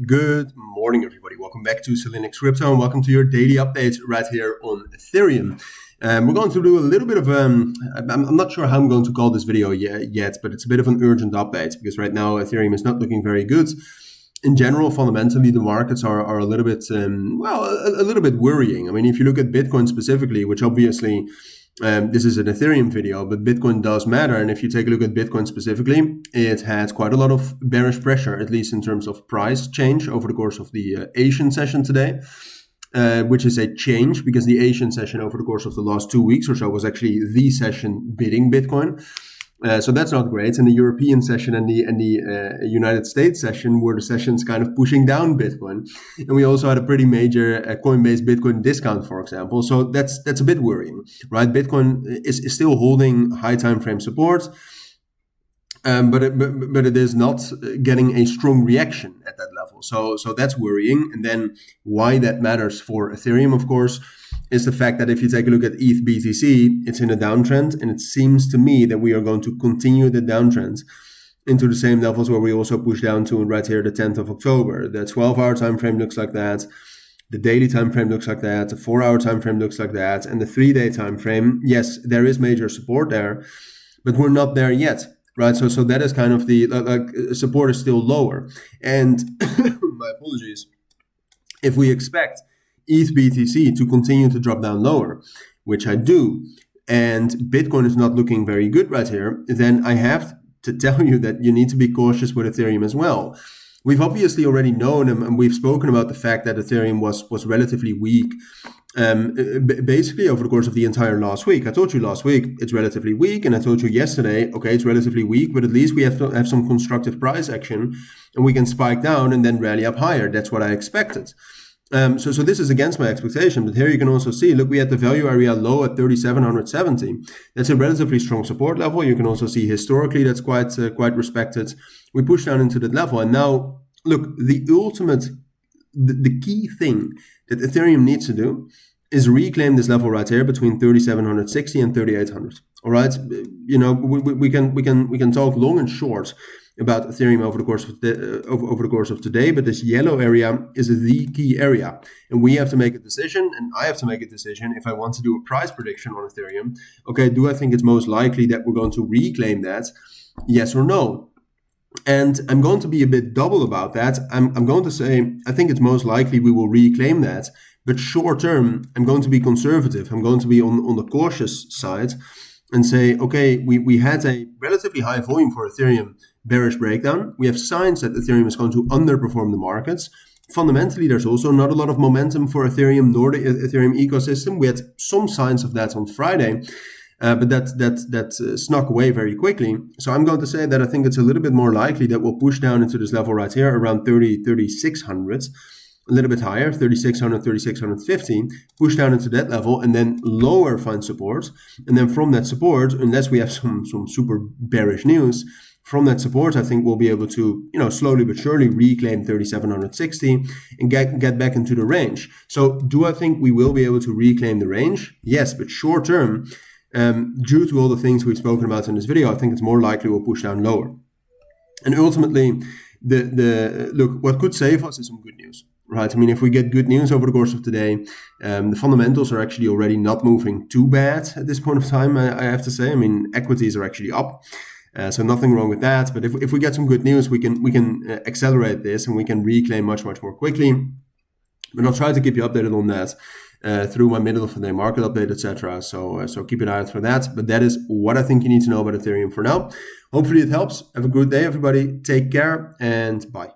Good morning, everybody. Welcome back to cilinixfxcapital and welcome to your daily update right here on Ethereum. We're going to do a little bit of, I'm not sure how I'm going to call this video yet, but it's a bit of an urgent update because right now Ethereum is not looking very good. In general, fundamentally, the markets are a little bit, a little bit worrying. I mean, if you look at Bitcoin specifically, which obviously this is an Ethereum video, but Bitcoin does matter. And if you take a look at Bitcoin specifically, it had quite a lot of bearish pressure, at least in terms of price change over the course of the Asian session today, which is a change because the Asian session over the course of the last 2 weeks or so was actually the session bidding Bitcoin. So that's not great. And the European session and the United States session were the sessions kind of pushing down Bitcoin. And we also had a pretty major Coinbase Bitcoin discount, for example. So that's a bit worrying, right? Bitcoin is still holding high time frame support, but it is not getting a strong reaction at that level. So that's worrying. And then why that matters for Ethereum, of course, is the fact that if you take a look at ETH BTC, it's in a downtrend, and it seems to me that we are going to continue the downtrend into the same levels where we also push down to right here, the 10th of October. The 12-hour time frame looks like that. The daily time frame looks like that. The 4-hour time frame looks like that. And the 3-day time frame, yes, there is major support there, but we're not there yet, right? So that is kind of the support is still lower. And my apologies, if we expect ETH BTC to continue to drop down lower, which I do, and Bitcoin is not looking very good right here, then I have to tell you that you need to be cautious with Ethereum as well. We've obviously already known and we've spoken about the fact that Ethereum was relatively weak basically over the course of the entire last week. I told you last week it's relatively weak, and I told you yesterday, okay, it's relatively weak, but at least we have to have some constructive price action and we can spike down and then rally up higher. That's what I expected. So this is against my expectation, but here you can also see, look, we had the value area low at 3,770. That's a relatively strong support level. You can also see historically that's quite respected. We push down into that level, and now look, the key thing that Ethereum needs to do is reclaim this level right here between 3,760 and 3,800. All right, you know, we can talk long and short about Ethereum over the course of today, but this yellow area is the key area, and we have to make a decision, and I have to make a decision if I want to do a price prediction on Ethereum. Okay, do I think it's most likely that we're going to reclaim that? Yes or no? And I'm going to be a bit double about that. I'm going to say I think it's most likely we will reclaim that, but short term I'm going to be conservative. I'm going to be on the cautious side and say, okay, we had a relatively high volume for Ethereum bearish breakdown. We have signs that Ethereum is going to underperform the markets. Fundamentally, there's also not a lot of momentum for Ethereum nor the Ethereum ecosystem. We had some signs of that on Friday, but that snuck away very quickly. So I'm going to say that I think it's a little bit more likely that we'll push down into this level right here around 3,600, a little bit higher, 3,600, 3,650, push down into that level and then lower find support. And then from that support, unless we have some super bearish news, from that support, I think we'll be able to, slowly but surely reclaim 3,760 and get back into the range. So do I think we will be able to reclaim the range? Yes, but short term, due to all the things we've spoken about in this video, I think it's more likely we'll push down lower. And ultimately, look, what could save us is some good news. Right. I mean, if we get good news over the course of today, the fundamentals are actually already not moving too bad at this point of time, I have to say. I mean, equities are actually up. So nothing wrong with that. But if we get some good news, we can accelerate this and we can reclaim much more quickly. But I'll try to keep you updated on that through my middle of the day market update, etc. So keep an eye out for that. But that is what I think you need to know about Ethereum for now. Hopefully it helps. Have a good day, everybody. Take care and bye.